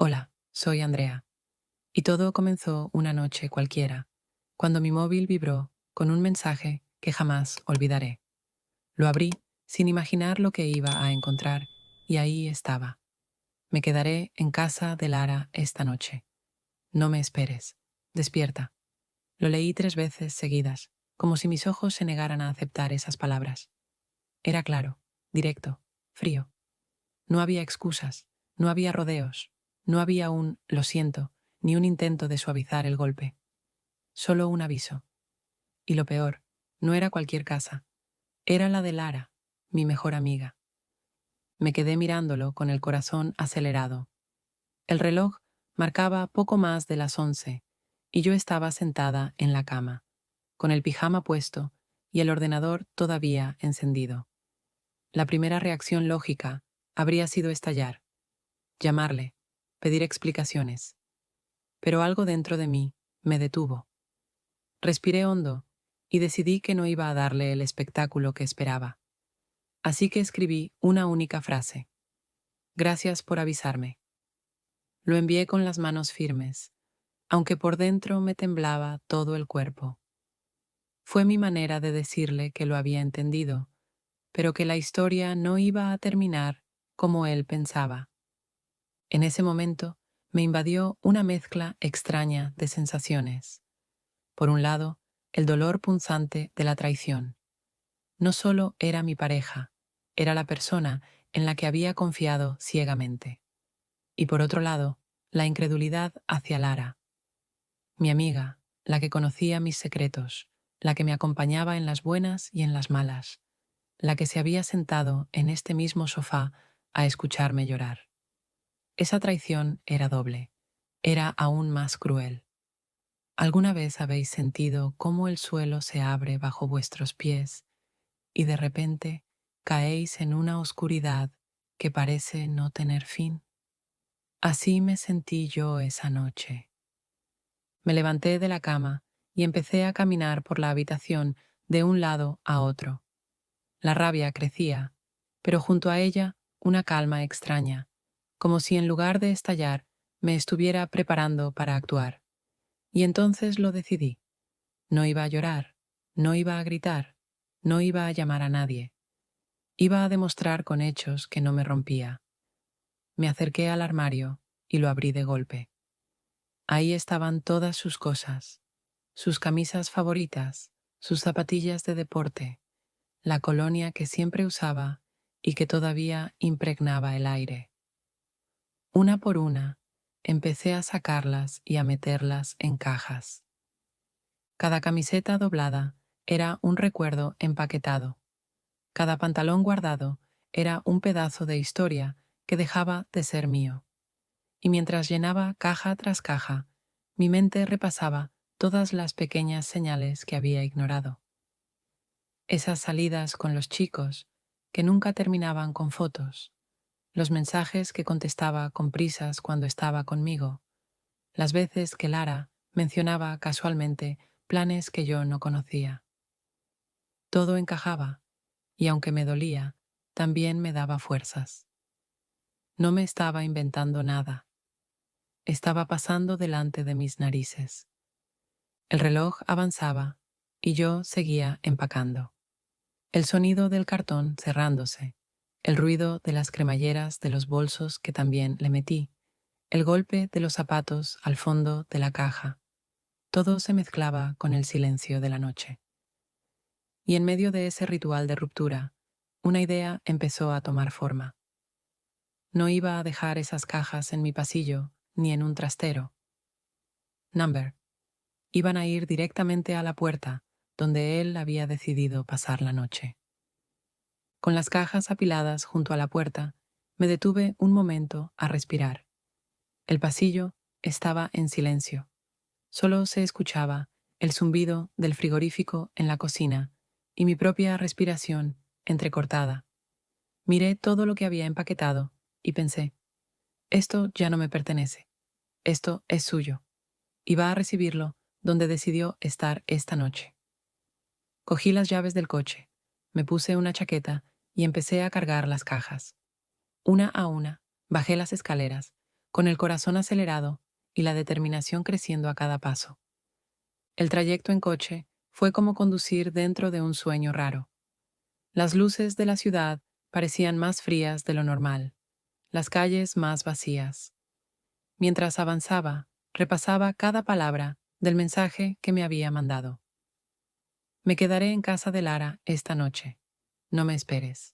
Hola, soy Andrea. Y todo comenzó una noche cualquiera, cuando mi móvil vibró con un mensaje que jamás olvidaré. Lo abrí sin imaginar lo que iba a encontrar y ahí estaba. Me quedaré en casa de Lara esta noche. No me esperes. Despierta. Lo leí 3 veces seguidas, como si mis ojos se negaran a aceptar esas palabras. Era claro, directo, frío. No había excusas, no había rodeos, no había un lo siento, ni un intento de suavizar el golpe. Solo un aviso. Y lo peor, no era cualquier casa. Era la de Lara, mi mejor amiga. Me quedé mirándolo con el corazón acelerado. El reloj marcaba poco más de las 11 y yo estaba sentada en la cama, con el pijama puesto y el ordenador todavía encendido. La primera reacción lógica habría sido estallar, llamarle, pedir explicaciones. Pero algo dentro de mí me detuvo. Respiré hondo y decidí que no iba a darle el espectáculo que esperaba. Así que escribí una única frase. Gracias por avisarme. Lo envié con las manos firmes, aunque por dentro me temblaba todo el cuerpo. Fue mi manera de decirle que lo había entendido, pero que la historia no iba a terminar como él pensaba. En ese momento me invadió una mezcla extraña de sensaciones. Por un lado, el dolor punzante de la traición. No solo era mi pareja, era la persona en la que había confiado ciegamente. Y por otro lado, la incredulidad hacia Lara, mi amiga, la que conocía mis secretos, la que me acompañaba en las buenas y en las malas, la que se había sentado en este mismo sofá a escucharme llorar. Esa traición era doble, era aún más cruel. ¿Alguna vez habéis sentido cómo el suelo se abre bajo vuestros pies y de repente caéis en una oscuridad que parece no tener fin? Así me sentí yo esa noche. Me levanté de la cama y empecé a caminar por la habitación de un lado a otro. La rabia crecía, pero junto a ella una calma extraña, como si en lugar de estallar me estuviera preparando para actuar. Y entonces lo decidí. No iba a llorar, no iba a gritar, no iba a llamar a nadie. Iba a demostrar con hechos que no me rompía. Me acerqué al armario y lo abrí de golpe. Ahí estaban todas sus cosas, sus camisas favoritas, sus zapatillas de deporte, la colonia que siempre usaba y que todavía impregnaba el aire. Una por una, empecé a sacarlas y a meterlas en cajas. Cada camiseta doblada era un recuerdo empaquetado. Cada pantalón guardado era un pedazo de historia que dejaba de ser mío. Y mientras llenaba caja tras caja, mi mente repasaba todas las pequeñas señales que había ignorado. Esas salidas con los chicos que nunca terminaban con fotos, los mensajes que contestaba con prisas cuando estaba conmigo, las veces que Lara mencionaba casualmente planes que yo no conocía. Todo encajaba, y aunque me dolía, también me daba fuerzas. No me estaba inventando nada. Estaba pasando delante de mis narices. El reloj avanzaba y yo seguía empacando. El sonido del cartón cerrándose, el ruido de las cremalleras de los bolsos que también le metí, el golpe de los zapatos al fondo de la caja, todo se mezclaba con el silencio de la noche. Y en medio de ese ritual de ruptura, una idea empezó a tomar forma. No iba a dejar esas cajas en mi pasillo ni en un trastero. Number. Iban a ir directamente a la puerta donde él había decidido pasar la noche. Con las cajas apiladas junto a la puerta, me detuve un momento a respirar. El pasillo estaba en silencio. Solo se escuchaba el zumbido del frigorífico en la cocina y mi propia respiración entrecortada. Miré todo lo que había empaquetado y pensé, esto ya no me pertenece. Esto es suyo. Y va a recibirlo donde decidió estar esta noche. Cogí las llaves del coche, me puse una chaqueta y empecé a cargar las cajas. Una a una, bajé las escaleras, con el corazón acelerado y la determinación creciendo a cada paso. El trayecto en coche fue como conducir dentro de un sueño raro. Las luces de la ciudad parecían más frías de lo normal, las calles más vacías. Mientras avanzaba, repasaba cada palabra del mensaje que me había mandado. Me quedaré en casa de Lara esta noche. No me esperes.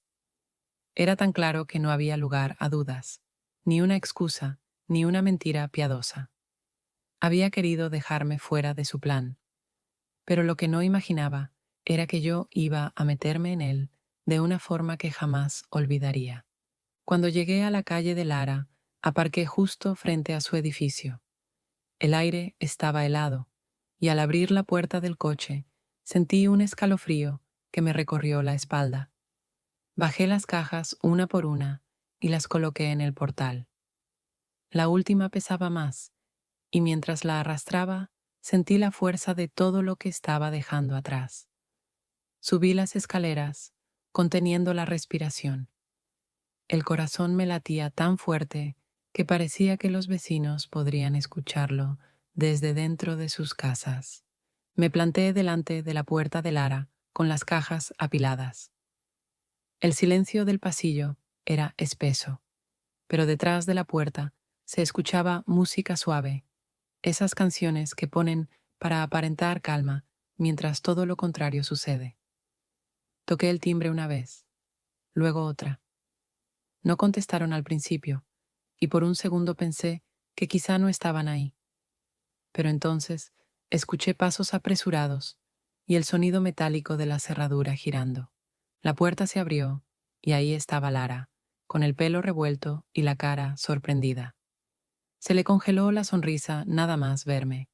Era tan claro que no había lugar a dudas, ni una excusa, ni una mentira piadosa. Había querido dejarme fuera de su plan, pero lo que no imaginaba era que yo iba a meterme en él de una forma que jamás olvidaría. Cuando llegué a la calle de Lara, aparqué justo frente a su edificio. El aire estaba helado, y al abrir la puerta del coche, sentí un escalofrío que me recorrió la espalda. Bajé las cajas una por una y las coloqué en el portal. La última pesaba más, y mientras la arrastraba, sentí la fuerza de todo lo que estaba dejando atrás. Subí las escaleras, conteniendo la respiración. El corazón me latía tan fuerte que parecía que los vecinos podrían escucharlo desde dentro de sus casas. Me planté delante de la puerta de Lara con las cajas apiladas. El silencio del pasillo era espeso, pero detrás de la puerta se escuchaba música suave, esas canciones que ponen para aparentar calma mientras todo lo contrario sucede. Toqué el timbre una vez, luego otra. No contestaron al principio, y por un segundo pensé que quizá no estaban ahí. Pero entonces escuché pasos apresurados y el sonido metálico de la cerradura girando. La puerta se abrió y ahí estaba Lara, con el pelo revuelto y la cara sorprendida. Se le congeló la sonrisa nada más verme.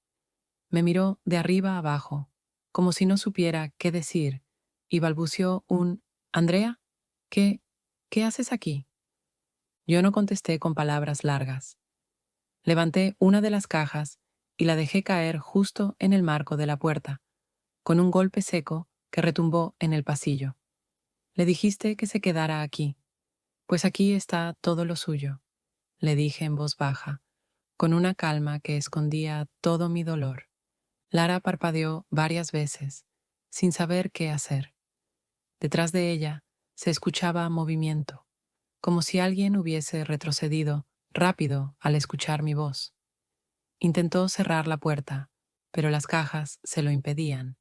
Me miró de arriba a abajo, como si no supiera qué decir, y balbuceó un «Andrea, ¿qué, qué haces aquí?» Yo no contesté con palabras largas. Levanté una de las cajas y la dejé caer justo en el marco de la puerta, con un golpe seco que retumbó en el pasillo. «Le dijiste que se quedara aquí. Pues aquí está todo lo suyo», le dije en voz baja, con una calma que escondía todo mi dolor. Lara parpadeó varias veces, sin saber qué hacer. Detrás de ella se escuchaba movimiento, como si alguien hubiese retrocedido rápido al escuchar mi voz. Intentó cerrar la puerta, pero las cajas se lo impedían.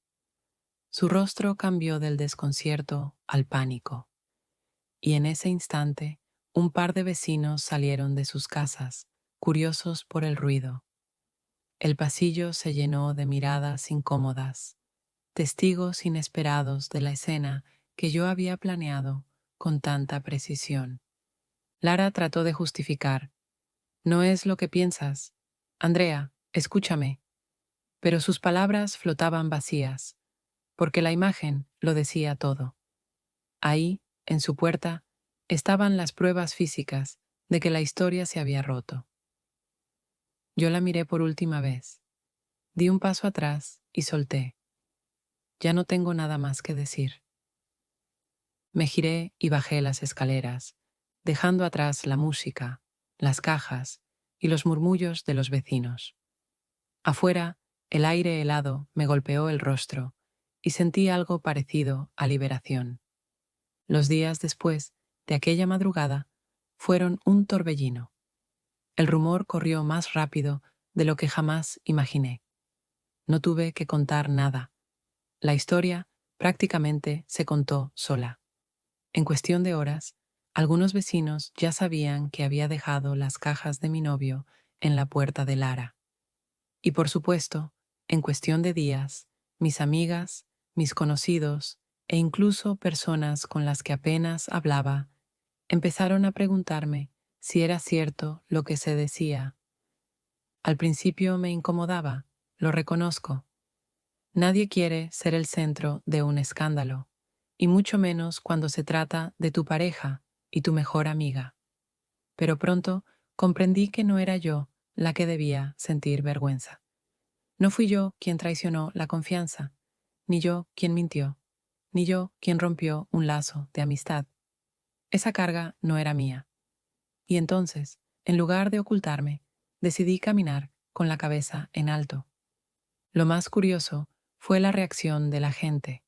Su rostro cambió del desconcierto al pánico, y en ese instante un par de vecinos salieron de sus casas, curiosos por el ruido. El pasillo se llenó de miradas incómodas, testigos inesperados de la escena que yo había planeado con tanta precisión. Lara trató de justificar. «No es lo que piensas. Andrea, escúchame». Pero sus palabras flotaban vacías, porque la imagen lo decía todo. Ahí, en su puerta, estaban las pruebas físicas de que la historia se había roto. Yo la miré por última vez. Di un paso atrás y solté. Ya no tengo nada más que decir. Me giré y bajé las escaleras, dejando atrás la música, las cajas y los murmullos de los vecinos. Afuera, el aire helado me golpeó el rostro y sentí algo parecido a liberación. Los días después de aquella madrugada fueron un torbellino. El rumor corrió más rápido de lo que jamás imaginé. No tuve que contar nada. La historia prácticamente se contó sola. En cuestión de horas, algunos vecinos ya sabían que había dejado las cajas de mi novio en la puerta de Lara. Y por supuesto, en cuestión de días, mis amigas, mis conocidos e incluso personas con las que apenas hablaba, empezaron a preguntarme si era cierto lo que se decía. Al principio me incomodaba, lo reconozco. Nadie quiere ser el centro de un escándalo, y mucho menos cuando se trata de tu pareja y tu mejor amiga. Pero pronto comprendí que no era yo la que debía sentir vergüenza. No fui yo quien traicionó la confianza, ni yo quien mintió, ni yo quien rompió un lazo de amistad. Esa carga no era mía. Y entonces en lugar de ocultarme, decidí caminar con la cabeza en alto. Lo más curioso fue la reacción de la gente.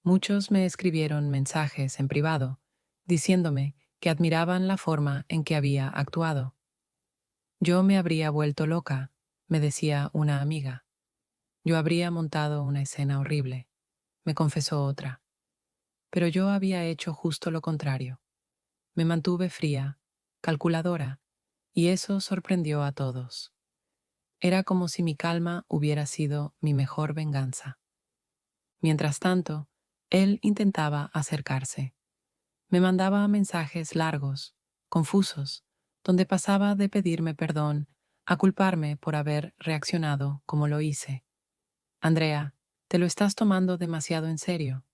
Muchos me escribieron mensajes en privado, diciéndome que admiraban la forma en que había actuado. Yo me habría vuelto loca, me decía una amiga. Yo habría montado una escena horrible, me confesó otra. Pero yo había hecho justo lo contrario. Me mantuve fría, calculadora, y eso sorprendió a todos. Era como si mi calma hubiera sido mi mejor venganza. Mientras tanto, él intentaba acercarse. Me mandaba mensajes largos, confusos, donde pasaba de pedirme perdón a culparme por haber reaccionado como lo hice. Andrea, te lo estás tomando demasiado en serio.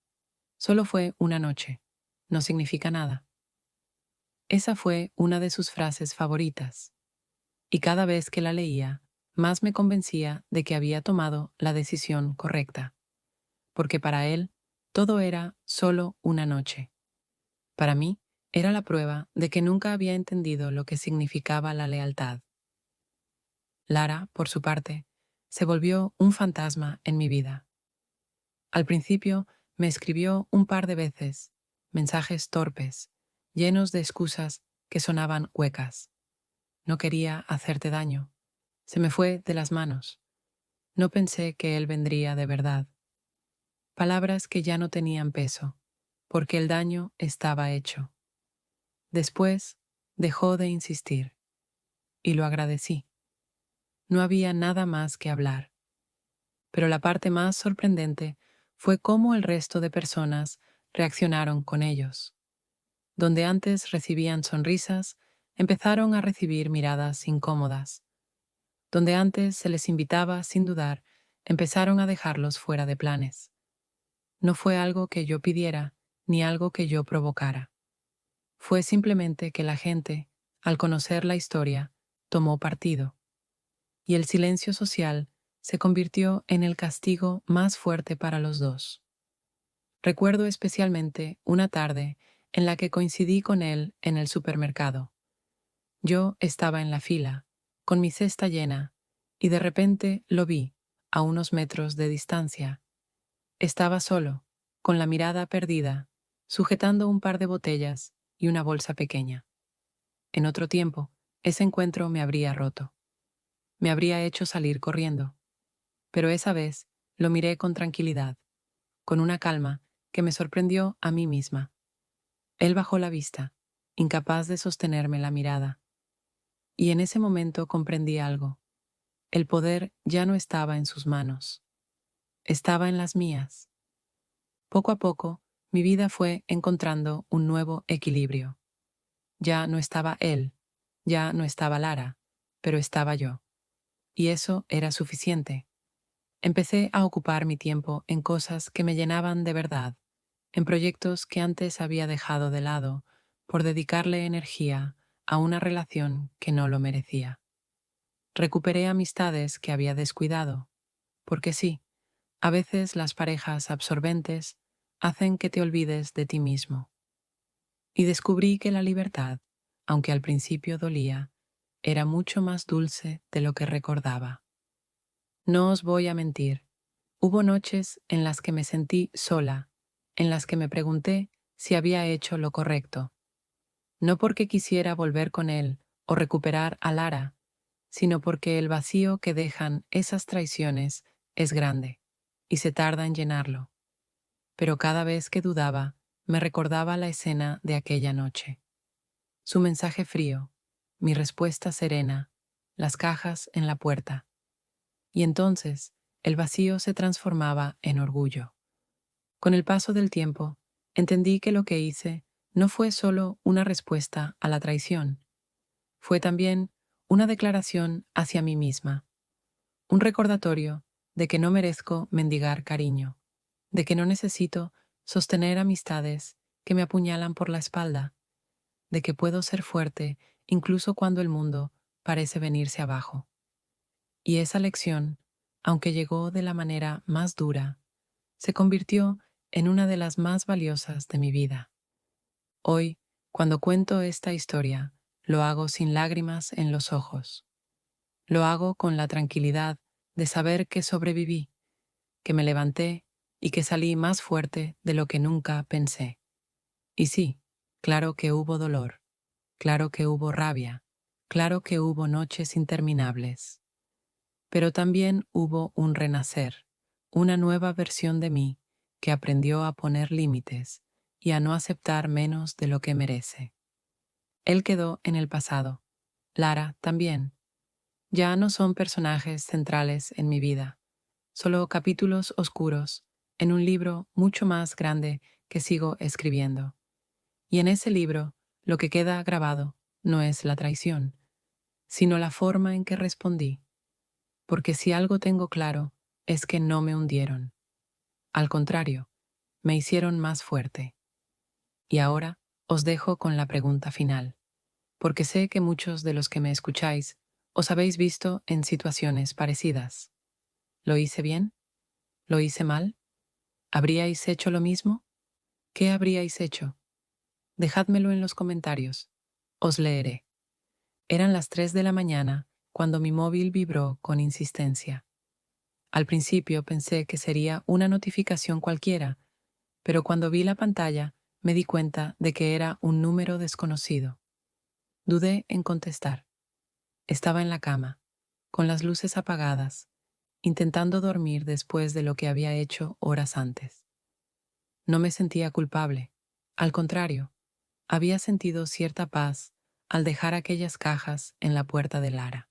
Solo fue una noche. No significa nada. Esa fue una de sus frases favoritas. Y cada vez que la leía, más me convencía de que había tomado la decisión correcta. Porque para él, todo era solo una noche. Para mí, era la prueba de que nunca había entendido lo que significaba la lealtad. Lara, por su parte, se volvió un fantasma en mi vida. Al principio, me escribió un par de veces, mensajes torpes, llenos de excusas que sonaban huecas. No quería hacerte daño. Se me fue de las manos. No pensé que él vendría de verdad. Palabras que ya no tenían peso, porque el daño estaba hecho. Después, dejó de insistir, y lo agradecí. No había nada más que hablar. Pero la parte más sorprendente fue cómo el resto de personas reaccionaron con ellos. Donde antes recibían sonrisas, empezaron a recibir miradas incómodas. Donde antes se les invitaba sin dudar, empezaron a dejarlos fuera de planes. No fue algo que yo pidiera, ni algo que yo provocara. Fue simplemente que la gente, al conocer la historia, tomó partido. Y el silencio social se convirtió en el castigo más fuerte para los dos. Recuerdo especialmente una tarde en la que coincidí con él en el supermercado. Yo estaba en la fila, con mi cesta llena, y de repente lo vi, a unos metros de distancia. Estaba solo, con la mirada perdida, sujetando un par de botellas y una bolsa pequeña. En otro tiempo, ese encuentro me habría roto. Me habría hecho salir corriendo. Pero esa vez lo miré con tranquilidad, con una calma que me sorprendió a mí misma. Él bajó la vista, incapaz de sostenerme la mirada. Y en ese momento comprendí algo. El poder ya no estaba en sus manos. Estaba en las mías. Poco a poco, mi vida fue encontrando un nuevo equilibrio. Ya no estaba él, ya no estaba Lara, pero estaba yo. Y eso era suficiente. Empecé a ocupar mi tiempo en cosas que me llenaban de verdad, en proyectos que antes había dejado de lado por dedicarle energía a una relación que no lo merecía. Recuperé amistades que había descuidado, porque sí, a veces las parejas absorbentes hacen que te olvides de ti mismo. Y descubrí que la libertad, aunque al principio dolía, era mucho más dulce de lo que recordaba. No os voy a mentir, hubo noches en las que me sentí sola, en las que me pregunté si había hecho lo correcto. No porque quisiera volver con él o recuperar a Lara, sino porque el vacío que dejan esas traiciones es grande y se tarda en llenarlo. Pero cada vez que dudaba, me recordaba la escena de aquella noche. Su mensaje frío, mi respuesta serena, las cajas en la puerta. Y entonces, el vacío se transformaba en orgullo. Con el paso del tiempo, entendí que lo que hice no fue solo una respuesta a la traición, fue también una declaración hacia mí misma, un recordatorio de que no merezco mendigar cariño, de que no necesito sostener amistades que me apuñalan por la espalda, de que puedo ser fuerte incluso cuando el mundo parece venirse abajo. Y esa lección, aunque llegó de la manera más dura, se convirtió en una de las más valiosas de mi vida. Hoy, cuando cuento esta historia, lo hago sin lágrimas en los ojos. Lo hago con la tranquilidad de saber que sobreviví, que me levanté y que salí más fuerte de lo que nunca pensé. Y sí, claro que hubo dolor, claro que hubo rabia, claro que hubo noches interminables. Pero también hubo un renacer, una nueva versión de mí que aprendió a poner límites y a no aceptar menos de lo que merece. Él quedó en el pasado. Lara también. Ya no son personajes centrales en mi vida, solo capítulos oscuros en un libro mucho más grande que sigo escribiendo. Y en ese libro, lo que queda grabado no es la traición, sino la forma en que respondí. Porque si algo tengo claro, es que no me hundieron. Al contrario, me hicieron más fuerte. Y ahora os dejo con la pregunta final, porque sé que muchos de los que me escucháis os habéis visto en situaciones parecidas. ¿Lo hice bien? ¿Lo hice mal? ¿Habríais hecho lo mismo? ¿Qué habríais hecho? Dejádmelo en los comentarios. Os leeré. Eran las 3 de la mañana cuando mi móvil vibró con insistencia. Al principio pensé que sería una notificación cualquiera, pero cuando vi la pantalla me di cuenta de que era un número desconocido. Dudé en contestar. Estaba en la cama, con las luces apagadas, intentando dormir después de lo que había hecho horas antes. No me sentía culpable. Al contrario, había sentido cierta paz al dejar aquellas cajas en la puerta de Lara.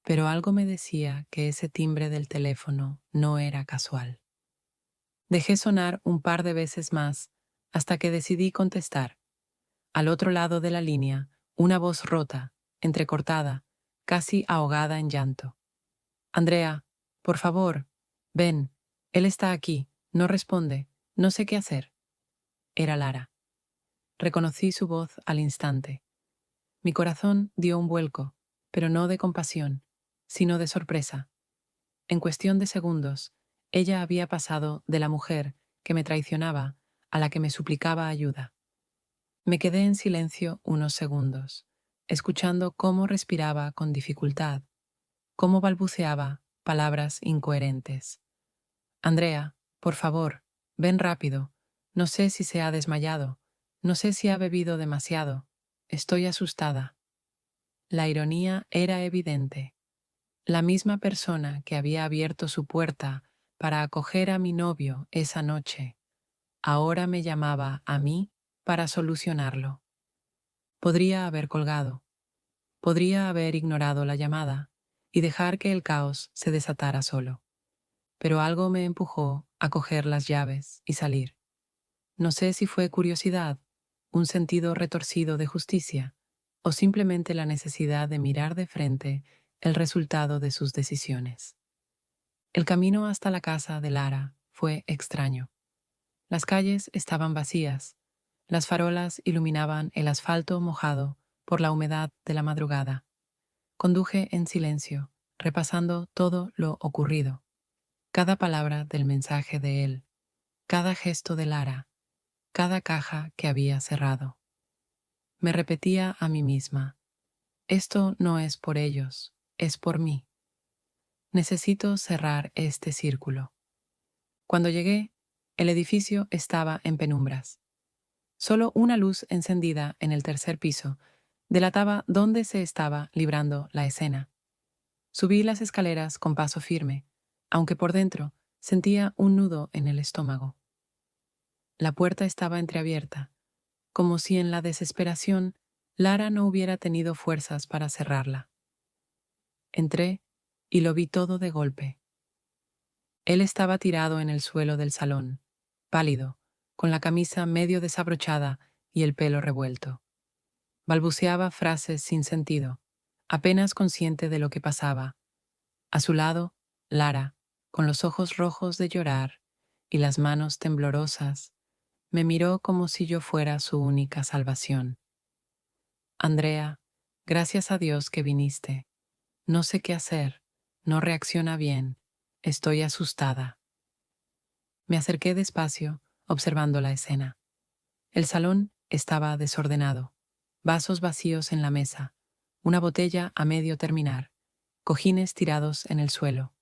Pero algo me decía que ese timbre del teléfono no era casual. Dejé sonar un par de veces más hasta que decidí contestar. Al otro lado de la línea, una voz rota, entrecortada, casi ahogada en llanto. Andrea, por favor, ven, él está aquí, no responde, no sé qué hacer. Era Lara. Reconocí su voz al instante. Mi corazón dio un vuelco, pero no de compasión, sino de sorpresa. En cuestión de segundos, ella había pasado de la mujer que me traicionaba a la que me suplicaba ayuda. Me quedé en silencio unos segundos, escuchando cómo respiraba con dificultad, cómo balbuceaba palabras incoherentes. Andrea, por favor, ven rápido. No sé si se ha desmayado. No sé si ha bebido demasiado. Estoy asustada. La ironía era evidente. La misma persona que había abierto su puerta para acoger a mi novio esa noche, ahora me llamaba a mí para solucionarlo. Podría haber colgado, podría haber ignorado la llamada y dejar que el caos se desatara solo. Pero algo me empujó a coger las llaves y salir. No sé si fue curiosidad, un sentido retorcido de justicia, o simplemente la necesidad de mirar de frente el resultado de sus decisiones. El camino hasta la casa de Lara fue extraño. Las calles estaban vacías, las farolas iluminaban el asfalto mojado por la humedad de la madrugada. Conduje en silencio, repasando todo lo ocurrido, cada palabra del mensaje de él, cada gesto de Lara, cada caja que había cerrado. Me repetía a mí misma, esto no es por ellos, es por mí. Necesito cerrar este círculo. Cuando llegué, el edificio estaba en penumbras. Solo una luz encendida en el tercer piso delataba dónde se estaba librando la escena. Subí las escaleras con paso firme, aunque por dentro sentía un nudo en el estómago. La puerta estaba entreabierta, como si en la desesperación Lara no hubiera tenido fuerzas para cerrarla. Entré y lo vi todo de golpe. Él estaba tirado en el suelo del salón, pálido, con la camisa medio desabrochada y el pelo revuelto. Balbuceaba frases sin sentido, apenas consciente de lo que pasaba. A su lado, Lara, con los ojos rojos de llorar y las manos temblorosas, me miró como si yo fuera su única salvación. Andrea, gracias a Dios que viniste. No sé qué hacer, no reacciona bien, estoy asustada. Me acerqué despacio, observando la escena. El salón estaba desordenado. vasos vacíos en la mesa, una botella a medio terminar, cojines tirados en el suelo.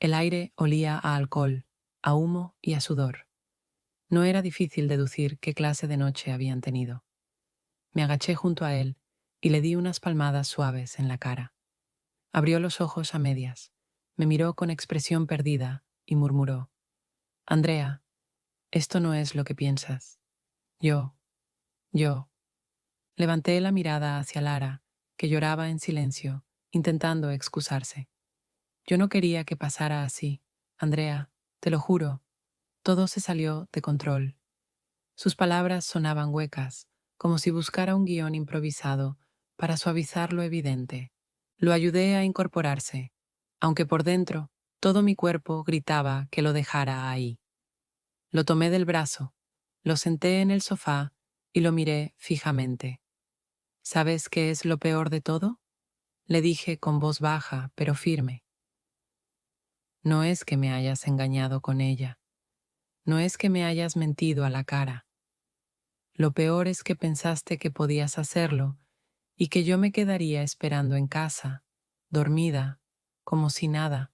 El aire olía a alcohol, a humo y a sudor. No era difícil deducir qué clase de noche habían tenido. Me agaché junto a él y le di unas palmadas suaves en la cara. Abrió los ojos a medias, me miró con expresión perdida y murmuró: Andrea, esto no es lo que piensas. Yo. Levanté la mirada hacia Lara, que lloraba en silencio, intentando excusarse. Yo no quería que pasara así, Andrea, te lo juro. Todo se salió de control. Sus palabras sonaban huecas, como si buscara un guión improvisado para suavizar lo evidente. Lo ayudé a incorporarse, aunque por dentro todo mi cuerpo gritaba que lo dejara ahí. Lo tomé del brazo, lo senté en el sofá y lo miré fijamente. ¿Sabes qué es lo peor de todo? Le dije con voz baja pero firme. No es que me hayas engañado con ella. No es que me hayas mentido a la cara. Lo peor es que pensaste que podías hacerlo y que yo me quedaría esperando en casa, dormida, como si nada.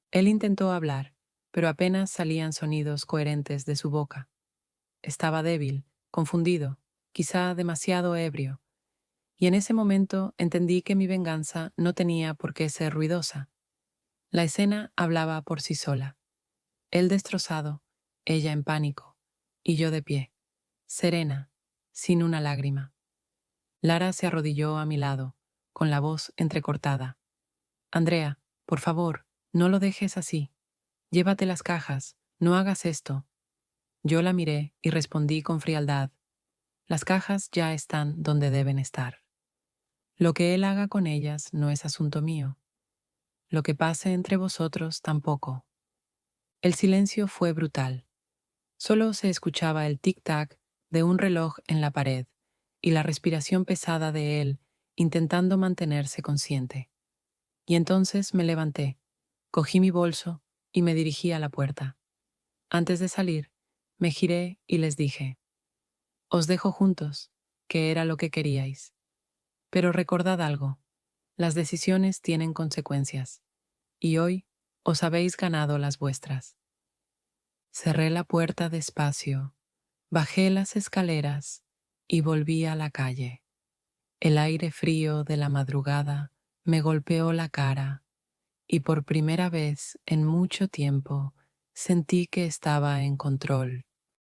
Él intentó hablar, pero apenas salían sonidos coherentes de su boca. Estaba débil, confundido, quizá demasiado ebrio, y en ese momento entendí que mi venganza no tenía por qué ser ruidosa. La escena hablaba por sí sola. Él destrozado, ella en pánico, y yo de pie, serena, sin una lágrima. Lara se arrodilló a mi lado, con la voz entrecortada. Andrea, por favor, no lo dejes así. Llévate las cajas, no hagas esto. Yo la miré y respondí con frialdad. Las cajas ya están donde deben estar. Lo que él haga con ellas no es asunto mío. Lo que pase entre vosotros tampoco. El silencio fue brutal. Solo se escuchaba el tic-tac de un reloj en la pared y la respiración pesada de él intentando mantenerse consciente. Y entonces me levanté, cogí mi bolso y me dirigí a la puerta. Antes de salir, me giré y les dije: Os dejo juntos, que era lo que queríais. Pero recordad algo, las decisiones tienen consecuencias, y hoy os habéis ganado las vuestras. Cerré la puerta despacio, bajé las escaleras y volví a la calle. El aire frío de la madrugada me golpeó la cara y por primera vez en mucho tiempo sentí que estaba en control.